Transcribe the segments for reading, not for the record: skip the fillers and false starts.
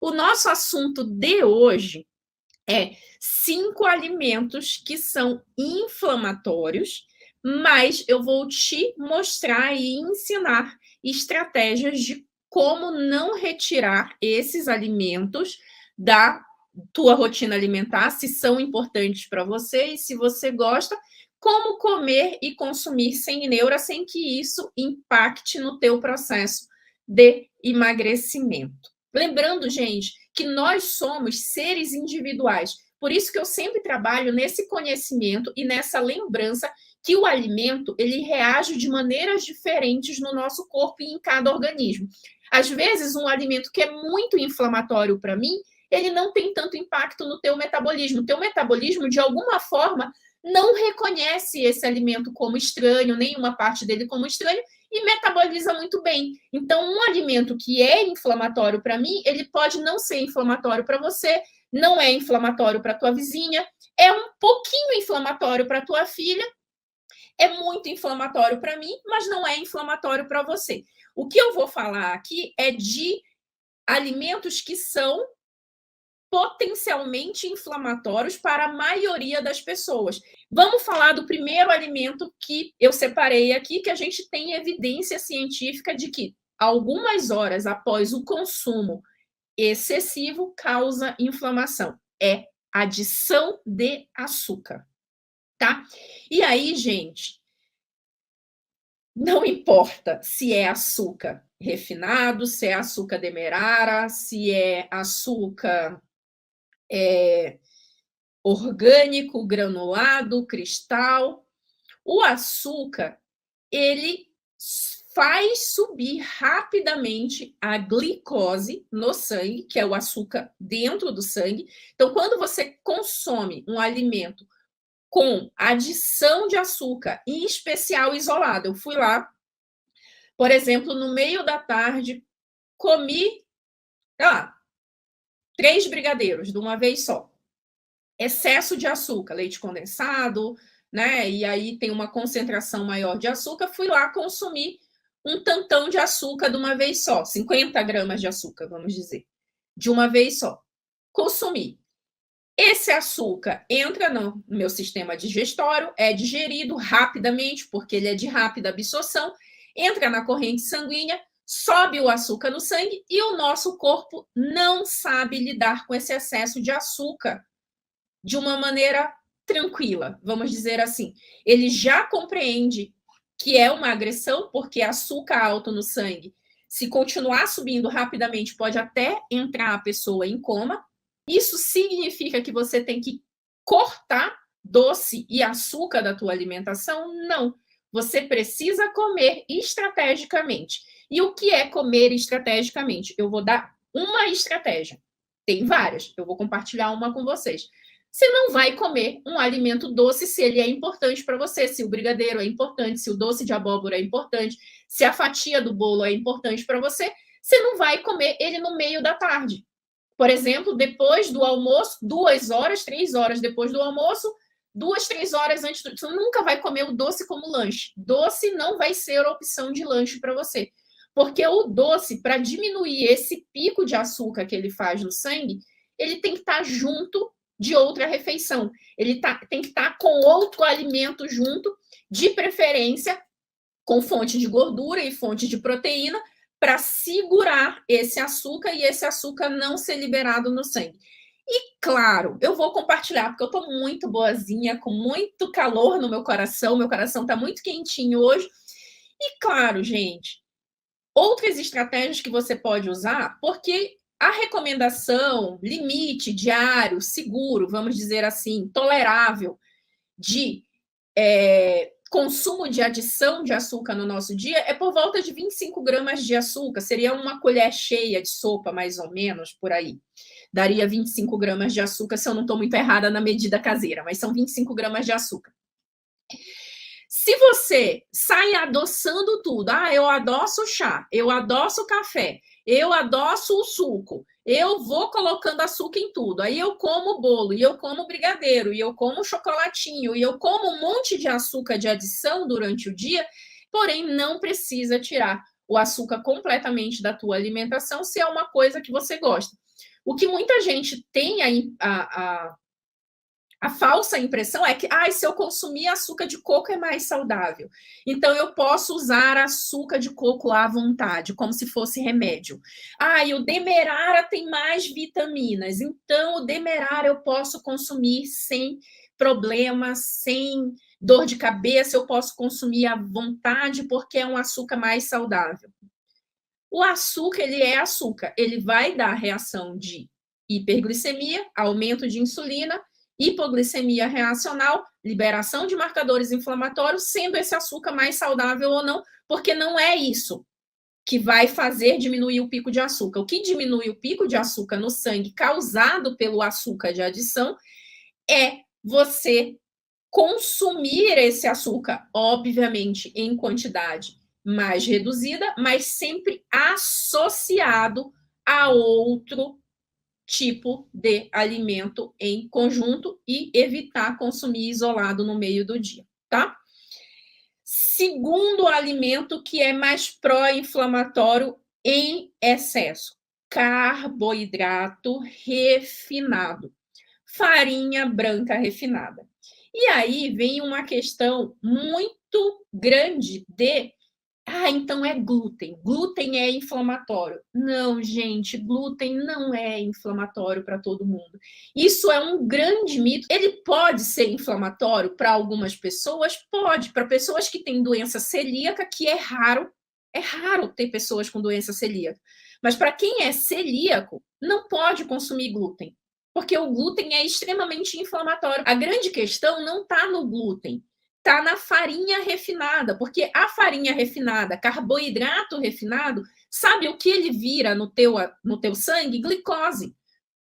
O nosso assunto de hoje é 5 alimentos que são inflamatórios, mas eu vou te mostrar e ensinar estratégias de como não retirar esses alimentos da tua rotina alimentar, se são importantes para você e se você gosta, como comer e consumir sem neura, sem que isso impacte no teu processo de emagrecimento. Lembrando, gente, que nós somos seres individuais. Por isso que eu sempre trabalho nesse conhecimento e nessa lembrança que o alimento, ele reage de maneiras diferentes no nosso corpo e em cada organismo. Às vezes, um alimento que é muito inflamatório para mim, ele não tem tanto impacto no teu metabolismo. O teu metabolismo, de alguma forma, não reconhece esse alimento como estranho, nenhuma parte dele como estranho, e metaboliza muito bem. Então, um alimento que é inflamatório para mim, ele pode não ser inflamatório para você, não é inflamatório para tua vizinha, é um pouquinho inflamatório para tua filha, é muito inflamatório para mim, mas não é inflamatório para você. O que eu vou falar aqui é de alimentos que são potencialmente inflamatórios para a maioria das pessoas. Vamos falar do primeiro alimento que eu separei aqui, que a gente tem evidência científica de que algumas horas após o consumo excessivo causa inflamação. É adição de açúcar, tá? E aí, gente, não importa se é açúcar refinado, se é açúcar demerara, se é açúcar orgânico, granulado, cristal. O açúcar, ele faz subir rapidamente a glicose no sangue, que é o açúcar dentro do sangue. Então, quando você consome um alimento com adição de açúcar, em especial isolado, eu fui lá, por exemplo, no meio da tarde, comi 3 brigadeiros de uma vez só. Excesso de açúcar, leite condensado, né? E aí tem uma concentração maior de açúcar, fui lá consumir um tantão de açúcar de uma vez só, 50 gramas de açúcar, vamos dizer, de uma vez só. Consumi. Esse açúcar entra no meu sistema digestório, é digerido rapidamente, porque ele é de rápida absorção, entra na corrente sanguínea, sobe o açúcar no sangue e o nosso corpo não sabe lidar com esse excesso de açúcar de uma maneira tranquila, vamos dizer assim. Ele já compreende que é uma agressão, porque açúcar alto no sangue, se continuar subindo rapidamente, pode até entrar a pessoa em coma. Isso significa que você tem que cortar doce e açúcar da tua alimentação? Não. Você precisa comer estrategicamente. E o que é comer estrategicamente? Eu vou dar uma estratégia. Tem várias, eu vou compartilhar uma com vocês. Você não vai comer um alimento doce se ele é importante para você, se o brigadeiro é importante, se o doce de abóbora é importante, se a fatia do bolo é importante para você, você não vai comer ele no meio da tarde. Por exemplo, depois do almoço, 2 horas, 3 horas depois do almoço, 2, 3 horas antes do... Você nunca vai comer o doce como lanche. Doce não vai ser opção de lanche para você. Porque o doce, para diminuir esse pico de açúcar que ele faz no sangue, ele tem que estar junto de outra refeição. Ele tem que estar com outro alimento junto, de preferência com fonte de gordura e fonte de proteína, para segurar esse açúcar e esse açúcar não ser liberado no sangue. E claro, eu vou compartilhar, porque eu estou muito boazinha, com muito calor no meu coração está muito quentinho hoje. E claro, gente, outras estratégias que você pode usar, porque a recomendação, limite diário, seguro, vamos dizer assim, tolerável, de consumo de adição de açúcar no nosso dia é por volta de 25 gramas de açúcar, seria uma colher cheia de sopa, mais ou menos, por aí. Daria 25 gramas de açúcar, se eu não estou muito errada na medida caseira, mas são 25 gramas de açúcar. Se você sai adoçando tudo, eu adoço o chá, eu adoço o café, eu adoço o suco, eu vou colocando açúcar em tudo, aí eu como bolo, e eu como brigadeiro, e eu como chocolatinho, e eu como um monte de açúcar de adição durante o dia, porém não precisa tirar o açúcar completamente da tua alimentação se é uma coisa que você gosta. O que muita gente tem a falsa impressão é que, se eu consumir açúcar de coco é mais saudável. Então, eu posso usar açúcar de coco à vontade, como se fosse remédio. E o demerara tem mais vitaminas. Então, o demerara eu posso consumir sem problema, sem dor de cabeça, eu posso consumir à vontade, porque é um açúcar mais saudável. O açúcar, ele é açúcar. Ele vai dar reação de hiperglicemia, aumento de insulina, hipoglicemia reacional, liberação de marcadores inflamatórios, sendo esse açúcar mais saudável ou não, porque não é isso que vai fazer diminuir o pico de açúcar. O que diminui o pico de açúcar no sangue causado pelo açúcar de adição é você consumir esse açúcar, obviamente, em quantidade mais reduzida, mas sempre associado a outro tipo de alimento em conjunto e evitar consumir isolado no meio do dia, tá? Segundo alimento que é mais pró-inflamatório em excesso: carboidrato refinado, farinha branca refinada. E aí vem uma questão muito grande de então é glúten. Glúten é inflamatório. Não, gente, glúten não é inflamatório para todo mundo. Isso é um grande mito. Ele pode ser inflamatório para algumas pessoas? Pode. Para pessoas que têm doença celíaca, que é raro ter pessoas com doença celíaca. Mas para quem é celíaco, não pode consumir glúten, porque o glúten é extremamente inflamatório. A grande questão não está no glúten, está na farinha refinada, porque a farinha refinada, carboidrato refinado, sabe o que ele vira no teu sangue? Glicose.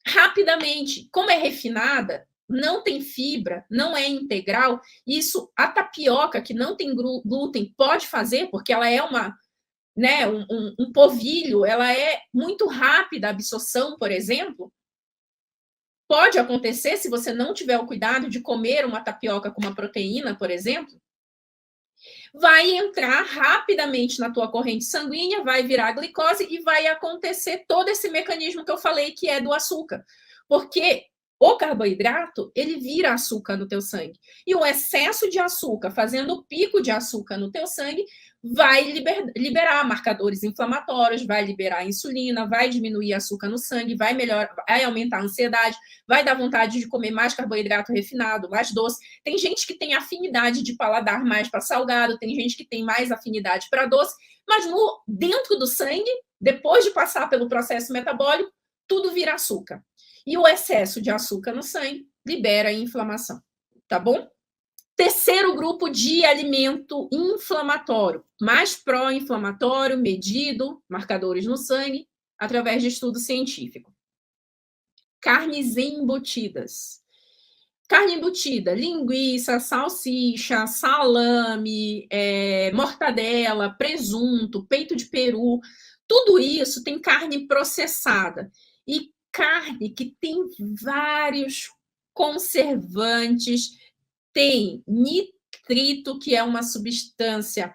Rapidamente. Como é refinada, não tem fibra, não é integral, isso a tapioca, que não tem glúten, pode fazer, porque ela é um polvilho, ela é muito rápida a absorção, por exemplo. Pode acontecer, se você não tiver o cuidado de comer uma tapioca com uma proteína, por exemplo, vai entrar rapidamente na tua corrente sanguínea, vai virar glicose e vai acontecer todo esse mecanismo que eu falei, que é do açúcar. Porque o carboidrato, ele vira açúcar no teu sangue. E o excesso de açúcar, fazendo o pico de açúcar no teu sangue, vai liberar marcadores inflamatórios, vai liberar insulina, vai diminuir açúcar no sangue, vai aumentar a ansiedade, vai dar vontade de comer mais carboidrato refinado, mais doce. Tem gente que tem afinidade de paladar mais para salgado, tem gente que tem mais afinidade para doce, mas dentro do sangue, depois de passar pelo processo metabólico, tudo vira açúcar. E o excesso de açúcar no sangue libera a inflamação, tá bom? Terceiro grupo de alimento inflamatório, mais pró-inflamatório, medido, marcadores no sangue, através de estudo científico. Carnes embutidas. Carne embutida, linguiça, salsicha, salame, mortadela, presunto, peito de peru, tudo isso tem carne processada. E carne que tem vários conservantes, tem nitrito, que é uma substância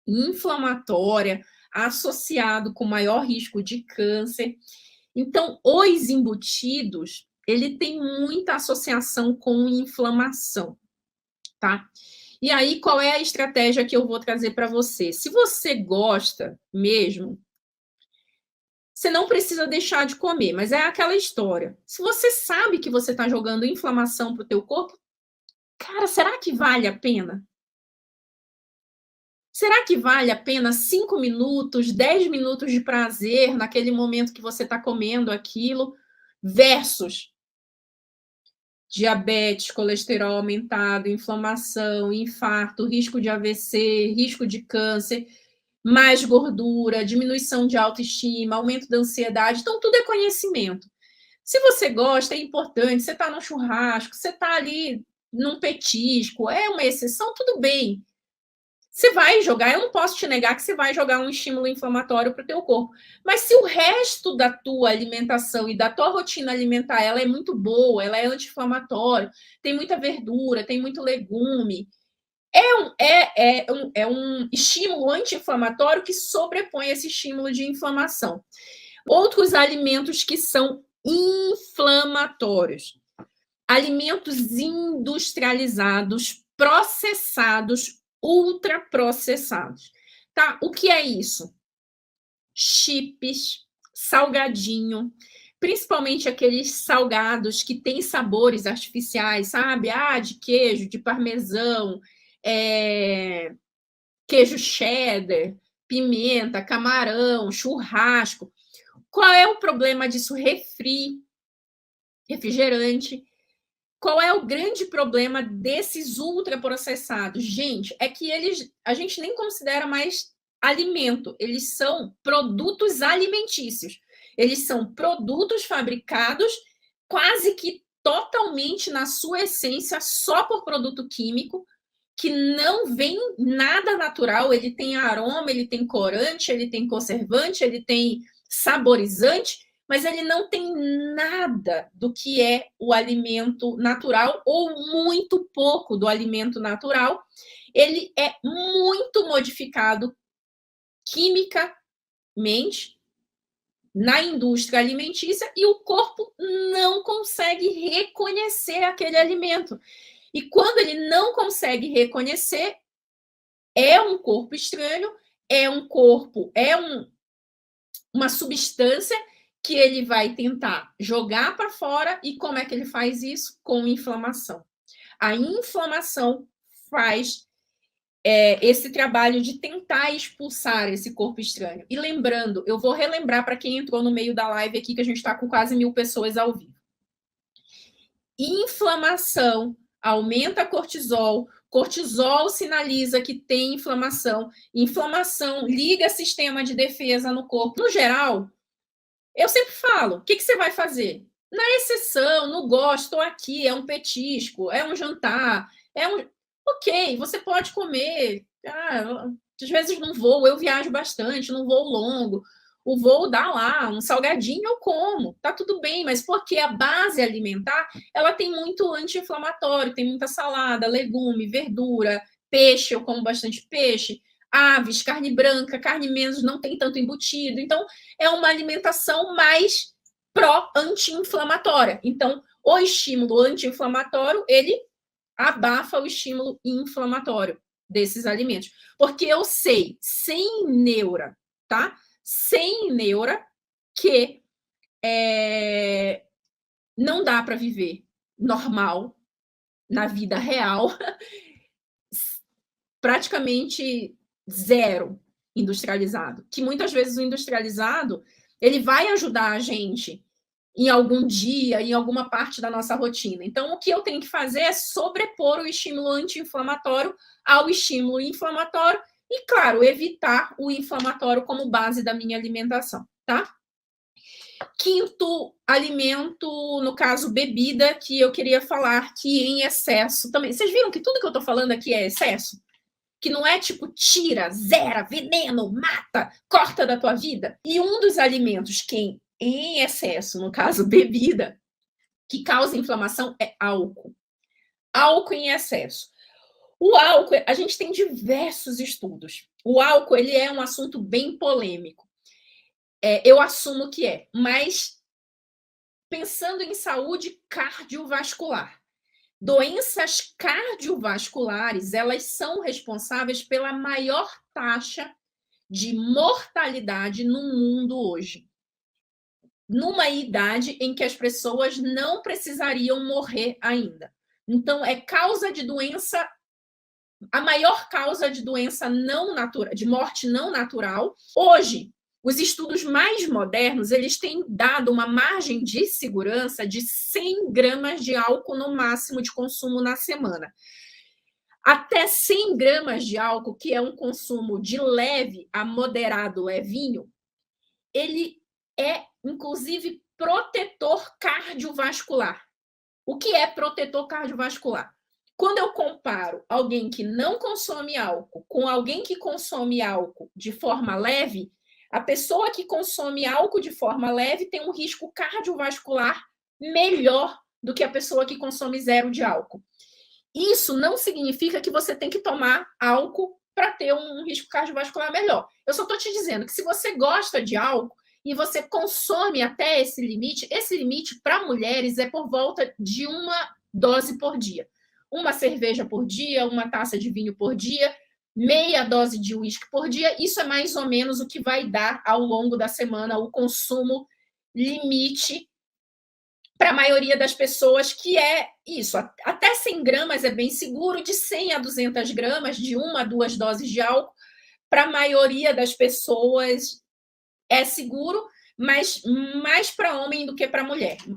inflamatória, associado com maior risco de câncer. Então, os embutidos, ele tem muita associação com inflamação, tá? E aí, qual é a estratégia que eu vou trazer para você? Se você gosta mesmo, você não precisa deixar de comer, mas é aquela história. Se você sabe que você está jogando inflamação para o teu corpo, cara, será que vale a pena? Será que vale a pena 5 minutos, 10 minutos de prazer naquele momento que você está comendo aquilo, versus diabetes, colesterol aumentado, inflamação, infarto, risco de AVC, risco de câncer, mais gordura, diminuição de autoestima, aumento da ansiedade? Então, tudo é conhecimento. Se você gosta, é importante, você está no churrasco, você está ali num petisco, é uma exceção, tudo bem. Você vai jogar, eu não posso te negar que você vai jogar um estímulo inflamatório para o teu corpo. Mas se o resto da tua alimentação e da tua rotina alimentar, ela é muito boa, ela é anti-inflamatória, tem muita verdura, tem muito legume, é um estímulo anti-inflamatório que sobrepõe esse estímulo de inflamação. Outros alimentos que são inflamatórios. Alimentos industrializados, processados, ultraprocessados. Tá? O que é isso? Chips, salgadinho, principalmente aqueles salgados que têm sabores artificiais, sabe? De queijo, de parmesão, queijo cheddar, pimenta, camarão, churrasco. Qual é o problema disso? Refrigerante. Qual é o grande problema desses ultraprocessados? Gente, é que a gente nem considera mais alimento, eles são produtos alimentícios. Eles são produtos fabricados quase que totalmente na sua essência só por produto químico, que não vem nada natural, ele tem aroma, ele tem corante, ele tem conservante, ele tem saborizante, mas ele não tem nada do que é o alimento natural, ou muito pouco do alimento natural. Ele é muito modificado quimicamente na indústria alimentícia e o corpo não consegue reconhecer aquele alimento. E quando ele não consegue reconhecer, é um corpo estranho, uma substância que ele vai tentar jogar para fora. E como é que ele faz isso? Com inflamação. A inflamação faz esse trabalho de tentar expulsar esse corpo estranho. E lembrando, eu vou relembrar para quem entrou no meio da live aqui, que a gente está com quase 1000 pessoas ao vivo. Inflamação aumenta cortisol, cortisol sinaliza que tem inflamação, inflamação liga sistema de defesa no corpo. No geral, eu sempre falo, o que você vai fazer? Na exceção, no gosto, estou aqui, é um petisco, é um jantar, Ok, você pode comer. Às vezes não vou, eu viajo bastante, não voo longo. O voo dá lá, um salgadinho eu como, tá tudo bem, mas porque a base alimentar, ela tem muito anti-inflamatório, tem muita salada, legume, verdura, peixe, eu como bastante peixe, aves, carne branca, carne menos, não tem tanto embutido. Então, é uma alimentação mais pró-anti-inflamatória. Então, o estímulo anti-inflamatório, ele abafa o estímulo inflamatório desses alimentos. Porque eu sei, sem neura, tá? Sem neura, que não dá para viver normal na vida real, praticamente zero industrializado. Que muitas vezes o industrializado ele vai ajudar a gente em algum dia, em alguma parte da nossa rotina. Então, o que eu tenho que fazer é sobrepor o estímulo anti-inflamatório ao estímulo inflamatório e, claro, evitar o inflamatório como base da minha alimentação, tá? Quinto alimento, no caso, bebida, que eu queria falar que em excesso também. Vocês viram que tudo que eu tô falando aqui é excesso? Que não é tipo tira, zera, veneno, mata, corta da tua vida. E um dos alimentos que em excesso, no caso bebida, que causa inflamação é álcool. Álcool em excesso. O álcool, a gente tem diversos estudos. O álcool, ele é um assunto bem polêmico. Eu assumo que é, mas pensando em saúde cardiovascular. Doenças cardiovasculares, elas são responsáveis pela maior taxa de mortalidade no mundo hoje. Numa idade em que as pessoas não precisariam morrer ainda. Então, é causa de doença, a maior causa de doença não natural, de morte não natural. Hoje, os estudos mais modernos, eles têm dado uma margem de segurança de 100 gramas de álcool no máximo de consumo na semana. Até 100 gramas de álcool, que é um consumo de leve a moderado levinho, ele é, inclusive, protetor cardiovascular. O que é protetor cardiovascular? Quando eu comparo alguém que não consome álcool com alguém que consome álcool de forma leve, a pessoa que consome álcool de forma leve tem um risco cardiovascular melhor do que a pessoa que consome zero de álcool. Isso não significa que você tem que tomar álcool para ter um risco cardiovascular melhor. Eu só estou te dizendo que se você gosta de álcool, e você consome até esse limite para mulheres é por volta de uma dose por dia. Uma cerveja por dia, uma taça de vinho por dia, meia dose de uísque por dia, isso é mais ou menos o que vai dar ao longo da semana o consumo limite para a maioria das pessoas, que é isso, até 100 gramas é bem seguro, de 100 a 200 gramas, de 1 a 2 doses de álcool, para a maioria das pessoas é seguro, mas mais para homem do que para mulher.